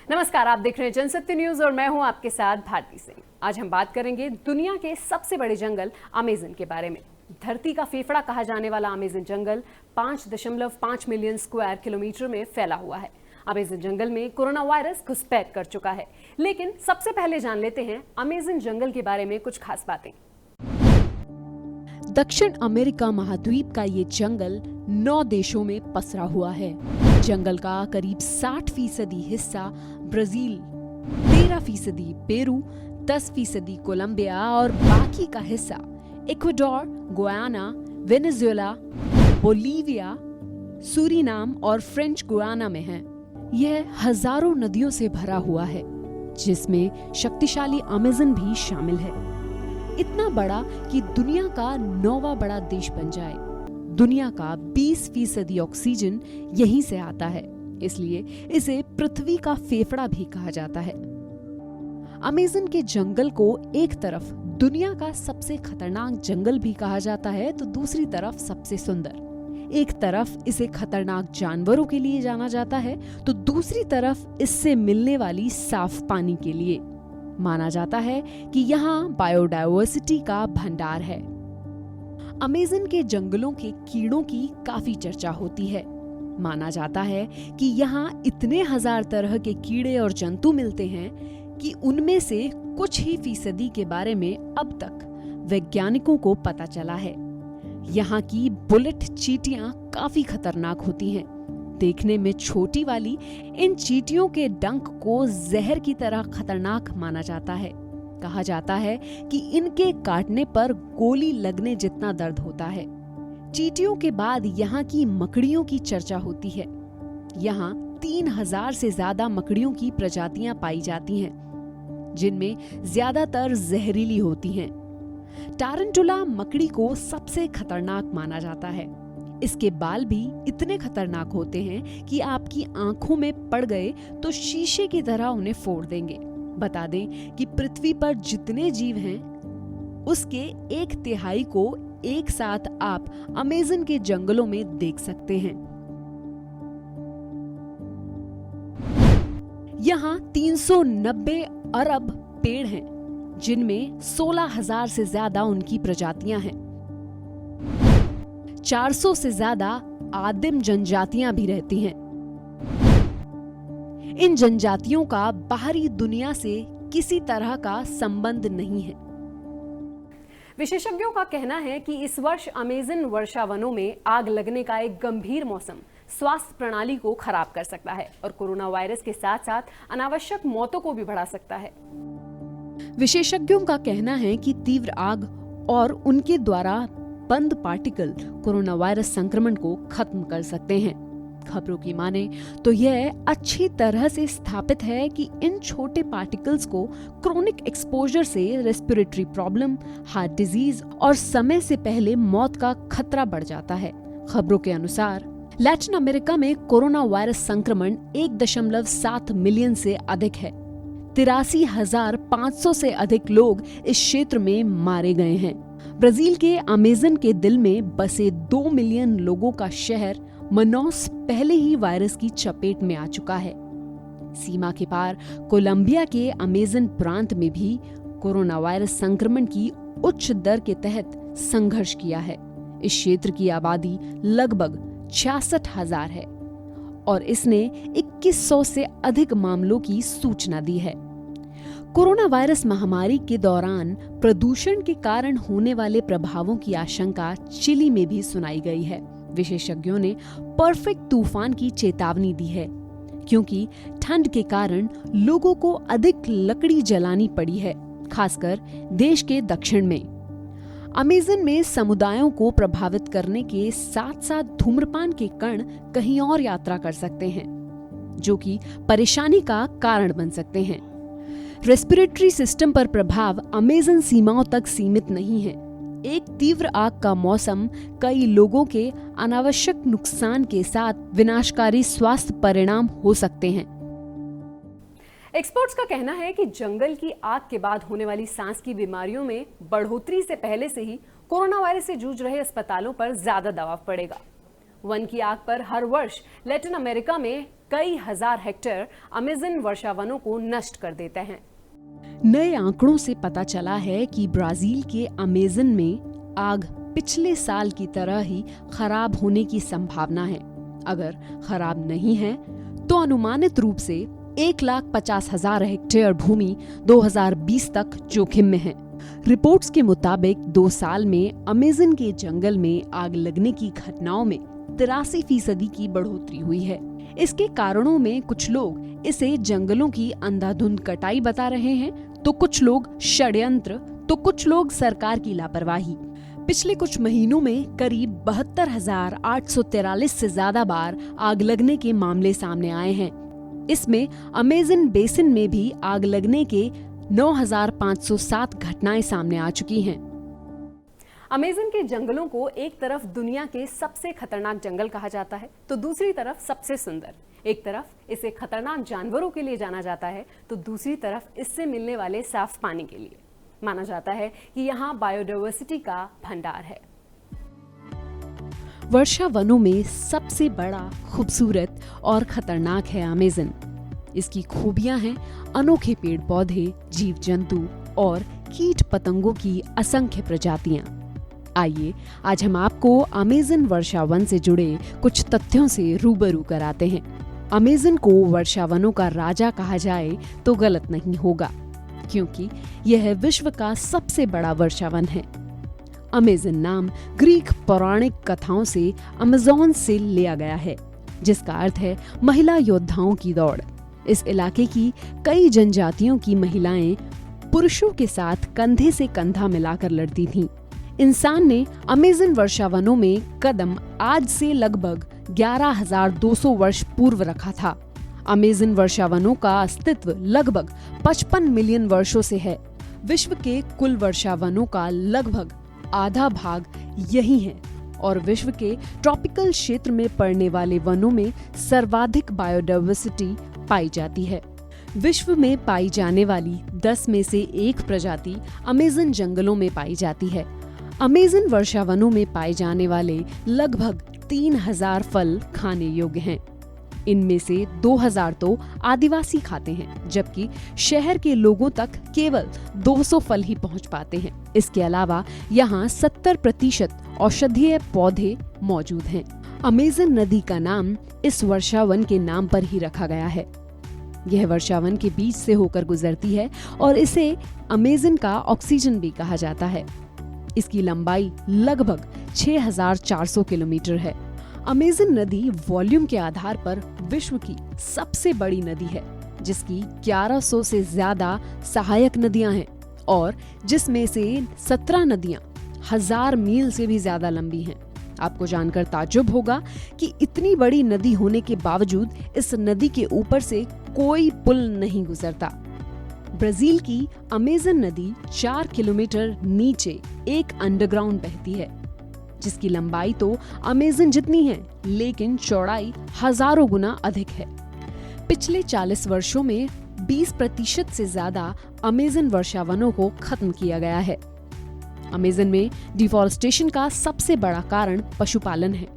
नमस्कार, आप देख रहे हैं जनसत्य न्यूज और मैं हूं आपके साथ भारती सिंह। आज हम बात करेंगे दुनिया के सबसे बड़े जंगल अमेज़न के बारे में। धरती का फेफड़ा कहा जाने वाला अमेज़न जंगल 5.5 मिलियन स्क्वायर किलोमीटर में फैला हुआ है। अमेज़न जंगल में कोरोना वायरस घुसपैठ कर चुका है, लेकिन सबसे पहले जान लेते हैं अमेज़न जंगल के बारे में कुछ खास बातें। दक्षिण अमेरिका महाद्वीप का ये जंगल 9 देशों में पसरा हुआ है। जंगल का करीब 60% हिस्सा ब्राजील, 13% पेरू, 10% कोलंबिया और बाकी का हिस्सा Ecuador, Guyana, Venezuela, Bolivia, Suriname और फ्रेंच गुयाना में है। यह हजारों नदियों से भरा हुआ है, जिसमें शक्तिशाली अमेज़न भी शामिल है। इतना बड़ा कि दुनिया का 9वां बड़ा देश बन जाए। दुनिया का 20% ऑक्सीजन यहीं से आता है, इसलिए इसे पृथ्वी का फेफड़ा भी कहा जाता है। अमेज़न के जंगल को एक तरफ दुनिया का सबसे खतरनाक जंगल भी कहा जाता है, तो दूसरी तरफ सबसे सुंदर। एक तरफ इसे खतरनाक जानवरों के लिए जाना जाता है, तो दूसरी तरफ इससे मिलने वाली साफ पानी के लिए। माना जाता है कि यहाँ बायोडायवर्सिटी का भंडार है। अमेज़न के जंगलों के कीड़ों की काफी चर्चा होती है। माना जाता है कि यहाँ इतने हजार तरह के कीड़े और जंतु मिलते हैं कि उनमें से कुछ ही फीसदी के बारे में अब तक वैज्ञानिकों को पता चला है। यहाँ की बुलेट चींटियां काफी खतरनाक होती हैं। देखने में छोटी वाली इन चींटियों के डंक को जहर की तरह खतरनाक माना जाता है। कहा जाता है कि इनके काटने पर गोली लगने जितना दर्द होता है। चींटियों के बाद यहाँ की मकड़ियों की चर्चा होती है। यहाँ 3000 से ज्यादा मकड़ियों की प्रजातियां पाई जाती हैं, जिनमें ज्यादातर जहरीली होती हैं। टारंटुला मकड़ी को सबसे खतरनाक माना जाता है। इसके बाल भी इतने खतरनाक होते हैं कि आपकी आंखों में पड़ गए तो शीशे की तरह उन्हें फोड़ देंगे। बता दें कि पृथ्वी पर जितने जीव हैं, उसके 1/3 को एक साथ आप अमेज़न के जंगलों में देख सकते हैं। यहाँ 390 अरब पेड़ हैं, जिनमें 16,000 से ज्यादा उनकी प्रजातियां हैं। 400 से ज्यादा आदिम जनजातियां भी रहती हैं। इन जनजातियों का बाहरी दुनिया से किसी तरह का संबंध नहीं है। विशेषज्ञों का कहना है कि इस वर्ष अमेज़न वर्षावनों में आग लगने का एक गंभीर मौसम स्वास्थ्य प्रणाली को खराब कर सकता है और कोरोना वायरस के साथ साथ अनावश्यक मौतों को भी बढ़ा सकता है। विशेषज्ञों का कहना है कि तीव्र आग और उनके द्वारा बंद पार्टिकल कोरोना वायरस संक्रमण को खत्म कर सकते हैं। खबरों की माने तो यह अच्छी तरह से स्थापित है कि इन छोटे पार्टिकल्स को क्रोनिक एक्सपोजर से रेस्पिरेटरी प्रॉब्लम, हार्ट डिजीज और समय से पहले मौत का खतरा बढ़ जाता है। खबरों के अनुसार लैटिन अमेरिका में कोरोना वायरस संक्रमण 1.7 मिलियन से अधिक है। 83,500 से अधिक लोग इस क्षेत्र में मारे गए हैं। ब्राजील के अमेज़न के दिल में बसे 2 मिलियन लोगों का शहर मनौस पहले ही वायरस की चपेट में आ चुका है। सीमा के पार कोलंबिया के अमेज़न प्रांत में भी कोरोना वायरस संक्रमण की उच्च दर के तहत संघर्ष किया है। इस क्षेत्र की आबादी लगभग 66,000 है और इसने 2100 से अधिक मामलों की सूचना दी है। कोरोना वायरस महामारी के दौरान प्रदूषण के कारण होने वाले प्रभावों की आशंका चिली में भी सुनाई गई है। विशेषज्ञों ने परफेक्ट तूफान की चेतावनी दी है, क्योंकि ठंड के कारण लोगों को अधिक लकड़ी जलानी पड़ी है, खासकर देश के दक्षिण में। अमेज़न में समुदायों को प्रभावित करने के साथ साथ धूम्रपान के कण कहीं और यात्रा कर सकते हैं, जो कि परेशानी का कारण बन सकते हैं। रेस्पिरेटरी सिस्टम पर प्रभाव अमेज़न सीमाओं तक सीमित नहीं है। एक तीव्र आग का मौसम कई लोगों के अनावश्यक नुकसान के साथ विनाशकारी स्वास्थ्य परिणाम हो सकते हैं। एक्सपर्ट्स का कहना है कि जंगल की आग के बाद होने वाली सांस की बीमारियों में बढ़ोतरी से पहले से ही कोरोना वायरस से जूझ रहे अस्पतालों पर ज्यादा दबाव पड़ेगा। वन की आग पर हर वर्ष लैटिन अमेरिका में कई हजार हेक्टेयर अमेज़न वर्षा वनों को नष्ट कर देते हैं। नए आंकड़ों से पता चला है कि ब्राजील के अमेज़न में आग पिछले साल की तरह ही खराब होने की संभावना है। अगर खराब नहीं है तो अनुमानित रूप से 1,50,000 हेक्टेयर भूमि 2020 तक जोखिम में है। रिपोर्ट्स के मुताबिक 2 साल में अमेज़न के जंगल में आग लगने की घटनाओं में 83% की बढ़ोतरी हुई है। इसके कारणों में कुछ लोग इसे जंगलों की अंधाधुंध कटाई बता रहे हैं, तो कुछ लोग षड्यंत्र, तो कुछ लोग सरकार की लापरवाही। पिछले कुछ महीनों में करीब 72,843 से ज्यादा बार आग लगने के मामले सामने आए हैं। इसमें अमेज़न बेसिन में भी आग लगने के 9,507 घटनाएं सामने आ चुकी हैं। अमेज़न के जंगलों को एक तरफ दुनिया के सबसे खतरनाक जंगल कहा जाता है, तो दूसरी तरफ सबसे सुंदर। एक तरफ इसे खतरनाक जानवरों के लिए जाना जाता है, तो दूसरी तरफ इससे मिलने वाले साफ पानी के लिए। माना जाता है कि यहाँ बायोडायवर्सिटी का भंडार है। वर्षा वनों में सबसे बड़ा, खूबसूरत और खतरनाक है अमेज़न। इसकी खूबियां हैं अनोखे पेड़ पौधे, जीव जंतु और कीट पतंगों की असंख्य प्रजातियां। आइए आज हम आपको अमेज़न वर्षा वन से जुड़े कुछ तथ्यों से रूबरू कराते हैं। अमेज़न को वर्षा वनों का राजा कहा जाए तो गलत नहीं होगा, क्योंकि यह विश्व का सबसे बड़ा वर्षा वन है। अमेज़न नाम ग्रीक पौराणिक कथाओं से अमेज़न से लिया गया है, जिसका अर्थ है महिला योद्धाओं की दौड़। इस इलाके की कई जनजातियों की महिलाएं पुरुषों के साथ कंधे से कंधा मिलाकर लड़ती थीं। इंसान ने अमेज़न वर्षा वनों में कदम आज से लगभग 11,200 वर्ष पूर्व रखा था। अमेज़न वर्षा वनों का अस्तित्व लगभग 55 मिलियन वर्षों से है। विश्व के कुल वर्षा वनों का लगभग आधा भाग यही है और विश्व के ट्रॉपिकल क्षेत्र में पड़ने वाले वनों में सर्वाधिक बायोडायवर्सिटी पाई जाती है। विश्व में पाई जाने वाली 10 में से 1 प्रजाति अमेज़न जंगलों में पाई जाती है। अमेज़न वर्षा वनों में पाए जाने वाले लगभग 3,000 फल खाने योग्य हैं। इनमें से 2,000 तो आदिवासी खाते हैं, जबकि शहर के लोगों तक केवल 200 फल ही पहुंच पाते हैं। इसके अलावा यहाँ 70% औषधीय पौधे मौजूद हैं। अमेज़न नदी का नाम इस वर्षावन के नाम पर ही रखा गया है। यह वर्षावन के बीच से होकर गुजरती है और इसे अमेज़न का ऑक्सीजन भी कहा जाता है। इसकी लंबाई लगभग 6,400 किलोमीटर है। अमेज़न नदी वॉल्यूम के आधार पर विश्व की सबसे बड़ी नदी है, जिसकी 1100 से ज्यादा सहायक नदियां हैं और जिसमें से 17 नदियां 1000 मील से भी ज्यादा लंबी हैं। आपको जानकर ताज्जुब होगा कि इतनी बड़ी नदी होने के बावजूद इस नदी के ऊपर से कोई पुल नहीं गुजरता। ब्राजील की अमेज़न नदी 4 किलोमीटर नीचे एक अंडरग्राउंड बहती है, जिसकी लंबाई तो अमेज़न जितनी है, लेकिन चौड़ाई हजारों गुना अधिक है। पिछले 40 वर्षों में 20% से ज्यादा अमेज़न वर्षावनों को खत्म किया गया है। अमेज़न में डिफॉरेस्टेशन का सबसे बड़ा कारण पशुपालन है,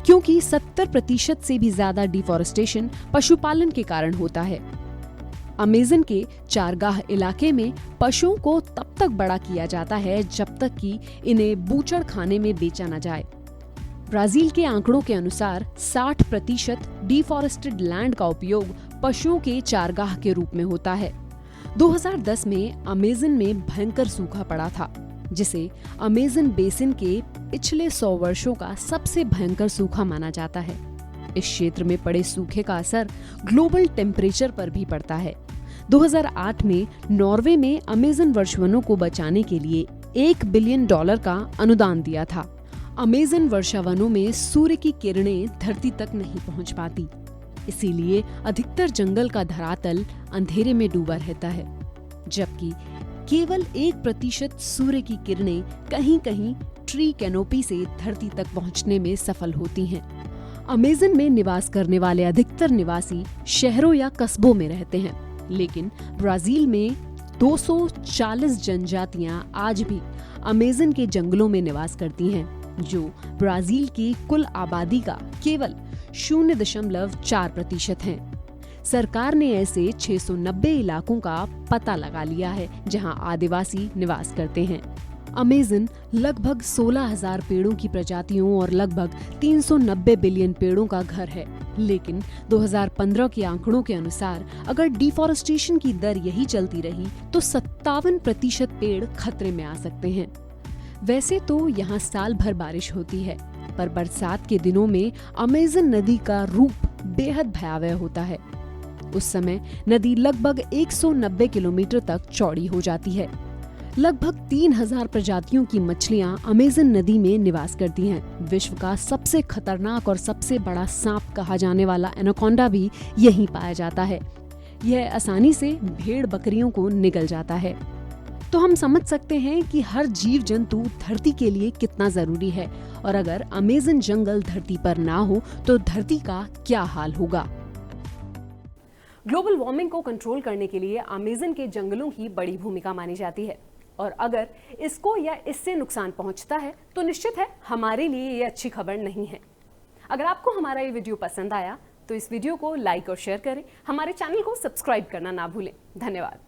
क्योंकि 70% से भी ज्यादा डिफॉरेस्टेशन पशुपालन के कारण होता है। अमेज़न के चारगाह इलाके में पशुओं को तब तक बड़ा किया जाता है जब तक कि इन्हें बूचड़ खाने में बेचा न जाए। ब्राजील के आंकड़ों के अनुसार 60% डिफॉरेस्टेड लैंड का उपयोग पशुओं के चारगाह के रूप में होता है। 2010 में अमेज़न में भयंकर सूखा पड़ा था, जिसे अमेज़न बेसिन के पिछले 100 वर्षों का सबसे भयंकर सूखा माना जाता है। इस क्षेत्र में पड़े सूखे का असर ग्लोबल टेम्परेचर पर भी पड़ता है। 2008 में नॉर्वे में अमेज़न वर्षावनों को बचाने के लिए $1 बिलियन का अनुदान दिया था। अमेज़न वर्षावनों में सूर्य की किरणें धरती तक नहीं पहुंच पाती, इसीलिए अधिकतर जंगल का धरातल अंधेरे में डूबा रहता है, जबकि केवल 1% सूर्य की किरणें कहीं कहीं ट्री कैनोपी से धरती तक पहुंचने में सफल होती हैं। अमेज़न में निवास करने वाले अधिकतर निवासी शहरों या कस्बों में रहते हैं, लेकिन ब्राजील में 240 जनजातियां आज भी अमेज़न के जंगलों में निवास करती हैं। जो ब्राजील की कुल आबादी का केवल 0.4% है। सरकार ने ऐसे 690 इलाकों का पता लगा लिया है जहां आदिवासी निवास करते हैं। अमेज़न लगभग 16,000 पेड़ों की प्रजातियों और लगभग 390 बिलियन पेड़ों का घर है। लेकिन 2015 के आंकड़ों के अनुसार अगर डिफॉरेस्टेशन की दर यही चलती रही तो 57% पेड़ खतरे में आ सकते हैं। वैसे तो यहाँ साल भर बारिश होती है, पर बरसात के दिनों में अमेज़न नदी का रूप बेहद भयावह होता है। उस समय नदी लगभग 190 किलोमीटर तक चौड़ी हो जाती है। लगभग 3000 प्रजातियों की मछलियां अमेज़न नदी में निवास करती हैं। विश्व का सबसे खतरनाक और सबसे बड़ा सांप कहा जाने वाला एनाकोंडा भी यहीं पाया जाता है। यह आसानी से भेड़ बकरियों को निगल जाता है। तो हम समझ सकते हैं कि हर जीव जंतु धरती के लिए कितना जरूरी है, और अगर अमेज़न जंगल धरती पर ना हो तो धरती का क्या हाल होगा। ग्लोबल वार्मिंग को कंट्रोल करने के लिए अमेज़न के जंगलों की बड़ी भूमिका मानी जाती है, और अगर इसको या इससे नुकसान पहुंचता है तो निश्चित है हमारे लिए ये अच्छी खबर नहीं है। अगर आपको हमारा ये वीडियो पसंद आया तो इस वीडियो को लाइक और शेयर करें। हमारे चैनल को सब्सक्राइब करना ना भूलें। धन्यवाद।